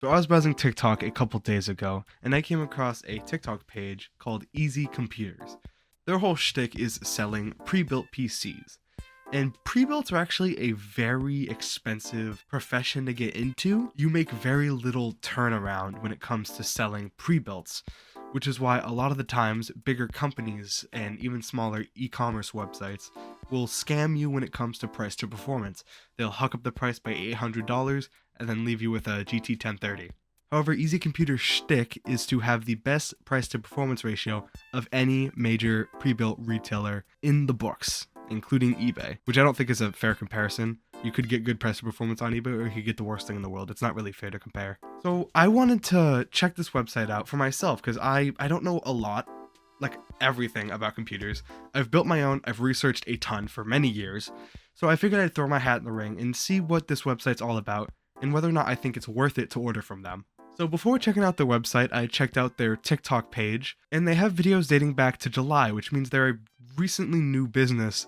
So I was browsing TikTok a couple days ago, and I came across a TikTok page called Easy Computers. Their whole shtick is selling pre-built PCs. And pre-builts are actually a very expensive profession to get into. You make very little turnaround when it comes to selling pre-builts, which is why a lot of the times bigger companies and even smaller e-commerce websites will scam you when it comes to price to performance. They'll huck up the price by $800 and then leave you with a GT 1030. However, Easy Computer's shtick is to have the best price to performance ratio of any major pre-built retailer in the books, including eBay, which I don't think is a fair comparison. You could get good price to performance on eBay, or you could get the worst thing in the world. It's not really fair to compare. So I wanted to check this website out for myself because I don't know a lot, like everything about computers. I've built my own, I've researched a ton for many years. So I figured I'd throw my hat in the ring and see what this website's all about and whether or not I think it's worth it to order from them. So before checking out their website, I checked out their TikTok page, and they have videos dating back to July, which means they're a recently new business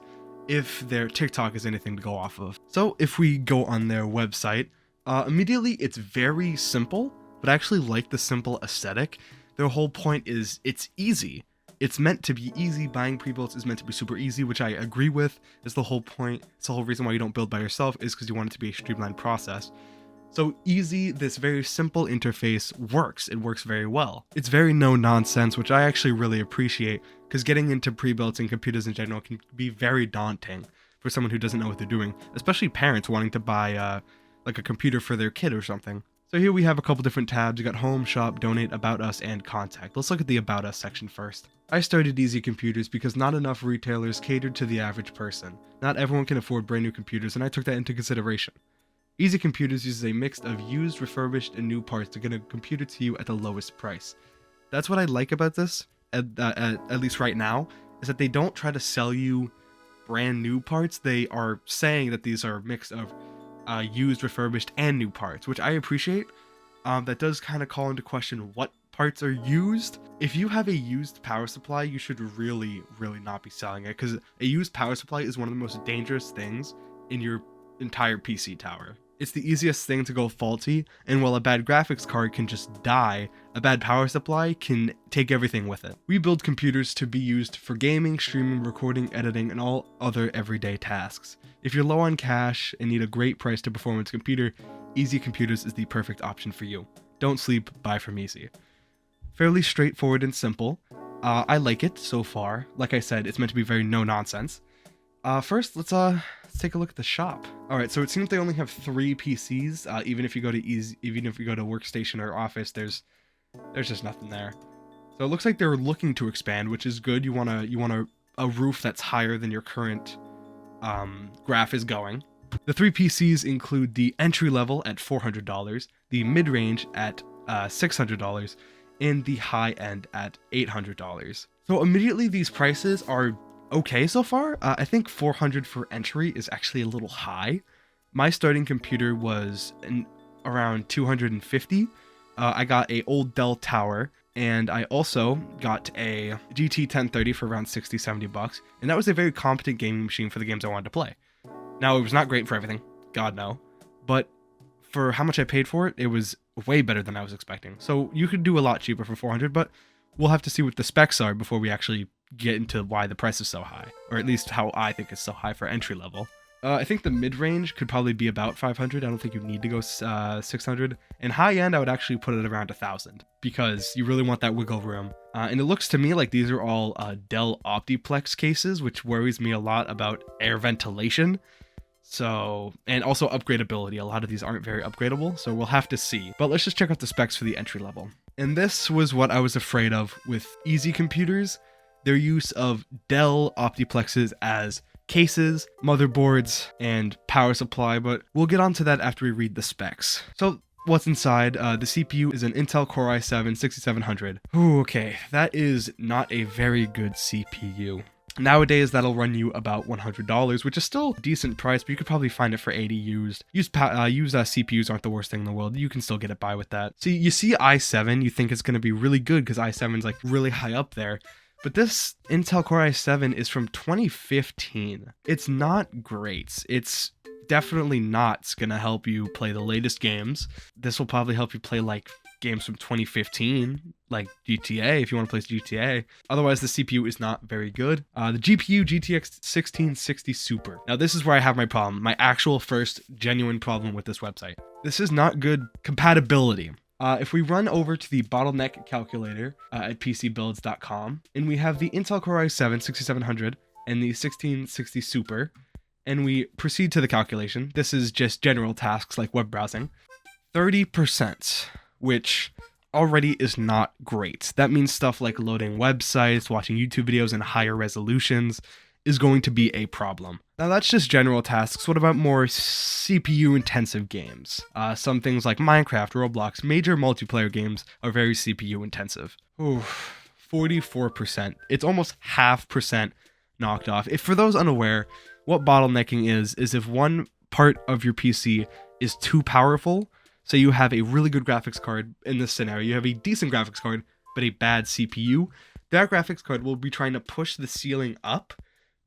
if their TikTok is anything to go off of. So if we go on their website, immediately it's very simple, but I actually like the simple aesthetic. Their whole point is it's easy. It's meant to be easy. Buying pre-builts is meant to be super easy, which I agree with. Is the whole point. It's the whole reason why you don't build by yourself is because you want it to be a streamlined process. So easy, this very simple interface works. It works very well. It's very no nonsense, which I actually really appreciate, because getting into pre-builts and computers in general can be very daunting for someone who doesn't know what they're doing, especially parents wanting to buy like a computer for their kid or something. So here we have a couple different tabs. You got Home, Shop, Donate, About Us, and Contact. Let's look at the About Us section first. I started Easy Computers because not enough retailers catered to the average person. Not everyone can afford brand new computers, and I took that into consideration. Easy Computers uses a mix of used, refurbished, and new parts to get a computer to you at the lowest price. That's what I like about this, at least right now, is that they don't try to sell you brand new parts. They are saying that these are a mix of used, refurbished, and new parts, which I appreciate. That does kind of call into question what parts are used. If you have a used power supply, you should really not be selling it, because a used power supply is one of the most dangerous things in your entire PC tower. It's the easiest thing to go faulty, and while a bad graphics card can just die, a bad power supply can take everything with it. We build computers to be used for gaming, streaming, recording, editing, and all other everyday tasks. If you're low on cash and need a great price to performance computer, Easy Computers is the perfect option for you. Don't sleep, buy from Easy. Fairly straightforward and simple. I like it so far. Like I said, it's meant to be very no nonsense. First, let's take a look at the shop. All right, so it seems they only have 3 PCs. Even if you go to workstation or office, there's just nothing there. So it looks like they're looking to expand, which is good. You want a roof that's higher than your current graph is going. The 3 PCs include the entry level at $400, the mid range at $600, and the high end at $800. So immediately these prices are okay so far. I think $400 for entry is actually a little high. My starting computer was around $250. I got a old Dell Tower, and I also got a GT 1030 for around $60-70, and that was a very competent gaming machine for the games I wanted to play. Now, it was not great for everything, God no, but for how much I paid for it, it was way better than I was expecting. So you could do a lot cheaper for $400, but we'll have to see what the specs are before we actually get into why the price is so high, or at least how I think it's so high for entry level. I think the mid-range could probably be about $500. I don't think you need to go $600. And high-end, I would actually put it around $1,000 because you really want that wiggle room. And it looks to me like these are all Dell Optiplex cases, which worries me a lot about air ventilation. So, and also upgradability. A lot of these aren't very upgradable, so we'll have to see. But let's just check out the specs for the entry level. And this was what I was afraid of with Easy Computers. Their use of Dell Optiplexes as cases, motherboards, and power supply, but we'll get onto that after we read the specs. So what's inside? The CPU is an Intel Core i7-6700. Ooh, okay, that is not a very good CPU. Nowadays, that'll run you about $100, which is still a decent price, but you could probably find it for $80 used. Used CPUs aren't the worst thing in the world. You can still get it by with that. So you see i7, you think it's going to be really good because i7's like really high up there. But this Intel Core i7 is from 2015. It's not great. It's definitely not gonna help you play the latest games. This will probably help you play like games from 2015, like GTA, if you want to play GTA. Otherwise, the CPU is not very good. The GPU, GTX 1660 Super. Now, this is where I have my problem, my actual first genuine problem with this website. This is not good compatibility. If we run over to the bottleneck calculator at pcbuilds.com, and we have the Intel Core i7 6700 and the 1660 Super, and we proceed to the calculation, this is just general tasks like web browsing, 30%, which already is not great. That means stuff like loading websites, watching YouTube videos in higher resolutions is going to be a problem. Now that's just general tasks. What about more CPU intensive games? Some things like Minecraft, Roblox, major multiplayer games are very CPU intensive. Ooh, 44%. It's almost half percent knocked off. If for those unaware, what bottlenecking is if one part of your PC is too powerful. So you have a really good graphics card in this scenario, you have a decent graphics card, but a bad CPU. That graphics card will be trying to push the ceiling up,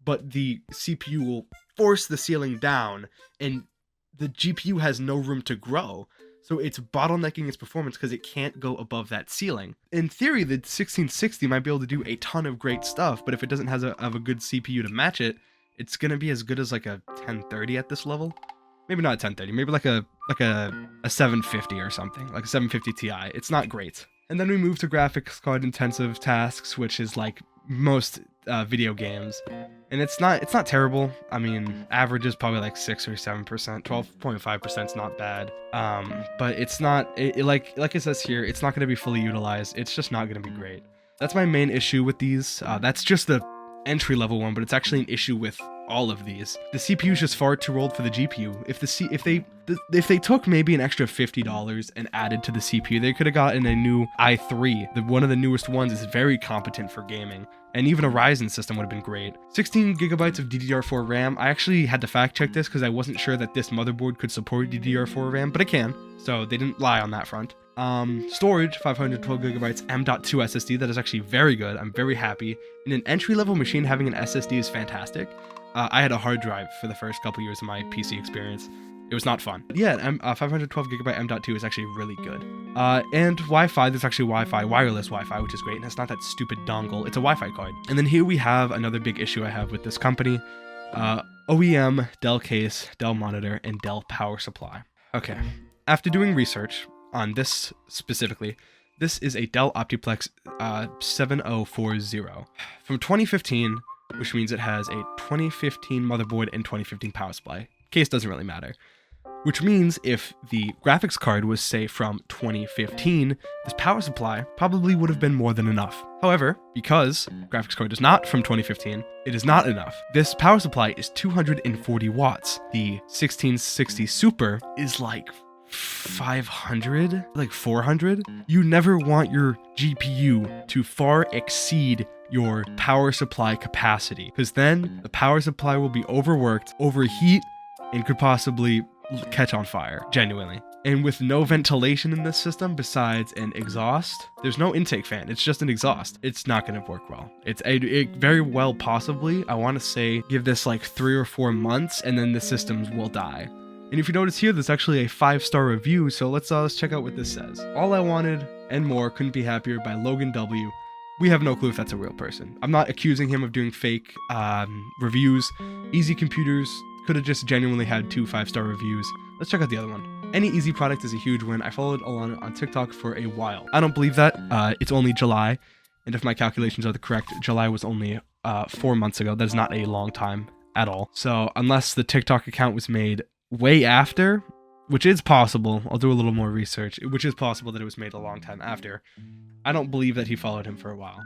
but the CPU will force the ceiling down, and the GPU has no room to grow. So it's bottlenecking its performance because it can't go above that ceiling. In theory, the 1660 might be able to do a ton of great stuff, but if it doesn't have a good CPU to match it, it's going to be as good as like a 1030 at this level. Maybe not a 1030, maybe like a 750 or something, like a 750 Ti. It's not great. And then we move to graphics card intensive tasks, which is like most video games. And it's not terrible. I mean, average is probably like 6 or 7%. 12.5% is not bad. But it's not like it says here, it's not going to be fully utilized. It's just not going to be great. That's my main issue with these. That's just the entry level one, but it's actually an issue with all of these. The CPU is just far too old for the GPU. If they took maybe an extra $50 and added to the CPU, they could have gotten a new i3. One of the newest ones is very competent for gaming, and even a Ryzen system would have been great. 16 gigabytes of DDR4 RAM. I actually had to fact check this because I wasn't sure that this motherboard could support DDR4 RAM, but it can, so they didn't lie on that front. Storage, 512 gigabytes M.2 SSD. That is actually very good. I'm very happy. In an entry-level machine, having an SSD is fantastic. I had a hard drive for the first couple years of my PC experience. It was not fun. But yeah, 512 gigabyte M.2 is actually really good. And Wi-Fi, there's actually Wi-Fi, wireless Wi-Fi, which is great, and it's not that stupid dongle. It's a Wi-Fi card. And then here we have another big issue I have with this company. OEM, Dell case, Dell monitor, and Dell power supply. Okay, after doing research on this specifically, this is a Dell Optiplex 7040 from 2015, which means it has a 2015 motherboard and 2015 power supply. Case doesn't really matter. Which means if the graphics card was, say, from 2015, this power supply probably would have been more than enough. However, because graphics card is not from 2015, it is not enough. This power supply is 240 watts. The 1660 Super is like 500, like 400. You never want your GPU to far exceed your power supply capacity, because then the power supply will be overworked, overheat, and could possibly catch on fire, genuinely. And with no ventilation in this system besides an exhaust, there's no intake fan, it's just an exhaust. It's not going to work well. It very well possibly, I want to say, give this like 3 or 4 months and then the systems will die. And if you notice here, there's actually a 5-star review, so let's check out what this says. All I wanted and more, couldn't be happier, by Logan W. We have no clue if that's a real person. I'm not accusing him of doing fake reviews. Easy Computers could have just genuinely had 2 5-star reviews. Let's check out the other one. Any Easy product is a huge win. I followed along on TikTok for a while. I don't believe that. It's only July, and if my calculations are correct, July was only 4 months ago. That is not a long time at all. So unless the TikTok account was made way after, which is possible, I'll do a little more research, which is possible that it was made a long time after, I don't believe that he followed him for a while.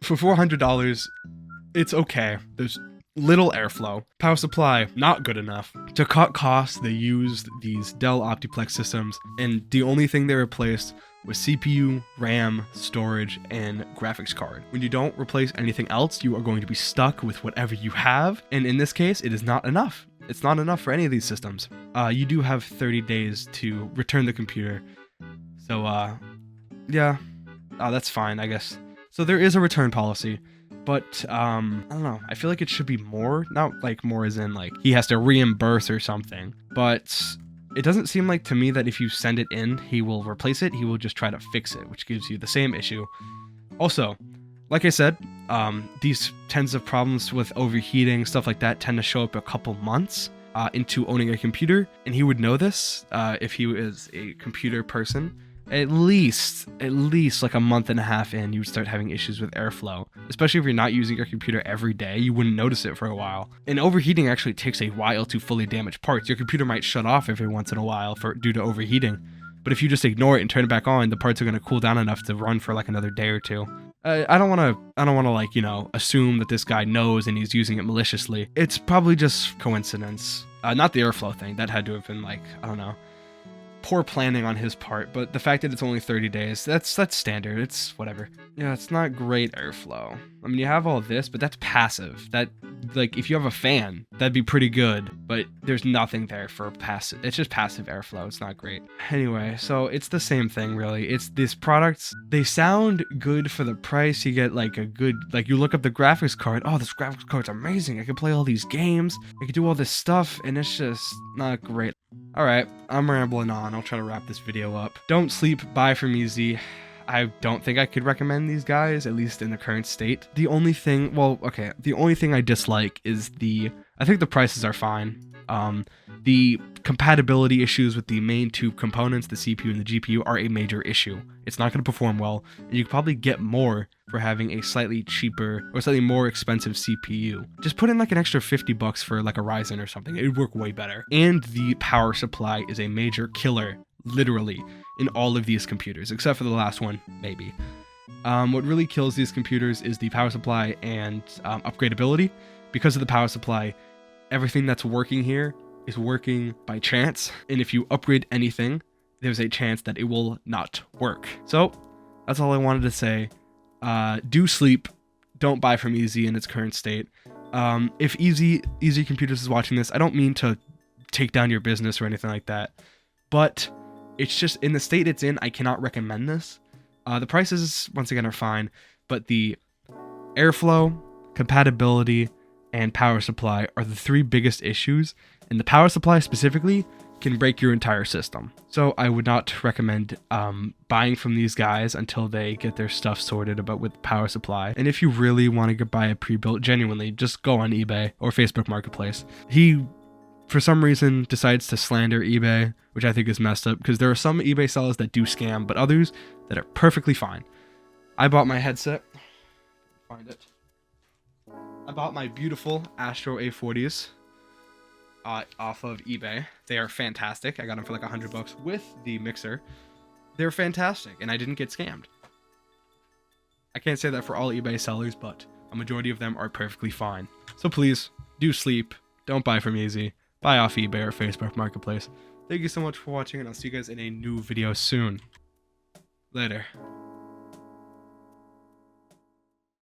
For $400, it's okay. There's little airflow. Power supply, not good enough. To cut costs, they used these Dell Optiplex systems, and the only thing they replaced was CPU, RAM, storage, and graphics card. When you don't replace anything else, you are going to be stuck with whatever you have, and in this case, it is not enough. It's not enough for any of these systems. You do have 30 days to return the computer. So, yeah, that's fine, I guess. So there is a return policy, but I don't know. I feel like it should be more, not like more as in like he has to reimburse or something, but it doesn't seem like to me that if you send it in, he will replace it. He will just try to fix it, which gives you the same issue. Also, like I said, these tens of problems with overheating, stuff like that, tend to show up a couple months into owning a computer, and he would know this if he was a computer person. At least like a month and a half in, you would start having issues with airflow. Especially if you're not using your computer every day, you wouldn't notice it for a while. And overheating actually takes a while to fully damage parts. Your computer might shut off every once in a while due to overheating. But if you just ignore it and turn it back on, the parts are going to cool down enough to run for like another day or two. I don't want to like, you know, assume that this guy knows and he's using it maliciously. It's probably just coincidence. Not the airflow thing. That had to have been like, I don't know, poor planning on his part, but the fact that it's only 30 days, that's standard. It's whatever. Yeah, it's not great airflow. I mean, you have all this, but that's passive. That, like, if you have a fan, that'd be pretty good, but there's nothing there for passive. It's just passive airflow. It's not great. Anyway, so it's the same thing, really. It's these products, they sound good for the price. You get like a good, like you look up the graphics card. Oh, this graphics card's amazing. I can play all these games. I can do all this stuff, and it's just not great. Alright, I'm rambling on. I'll try to wrap this video up. Don't sleep, buy from Easy. I don't think I could recommend these guys, at least in the current state. The only thing, the only thing I dislike is I think the prices are fine. The compatibility issues with the main two components, the CPU and the GPU, are a major issue. It's not going to perform well, and you could probably get more for having a slightly cheaper or slightly more expensive CPU. Just put in like an extra $50 for like a Ryzen or something. It would work way better. And the power supply is a major killer, literally, in all of these computers, except for the last one, maybe. What really kills these computers is the power supply and upgradability. Because of the power supply, everything that's working here is working by chance, and if you upgrade anything, there's a chance that it will not work. So that's all I wanted to say. Do sleep, don't buy from Easy in its current state. If Easy Computers is watching this, I don't mean to take down your business or anything like that, but it's just in the state it's in, I cannot recommend this. The prices, once again, are fine, but the airflow, compatibility, and power supply are the three biggest issues, and the power supply specifically can break your entire system. So I would not recommend buying from these guys until they get their stuff sorted about with power supply. And if you really want to buy a pre-built, genuinely, just go on eBay or Facebook Marketplace. He, for some reason, decides to slander eBay, which I think is messed up, because there are some eBay sellers that do scam, but others that are perfectly fine. I bought my headset. Find it. I bought my beautiful Astro A40s off of eBay. They are fantastic. I got them for like $100 with the mixer. They're fantastic, and I didn't get scammed. I can't say that for all eBay sellers, but a majority of them are perfectly fine. So please, do sleep. Don't buy from Easy. Buy off eBay or Facebook Marketplace. Thank you so much for watching, and I'll see you guys in a new video soon. Later.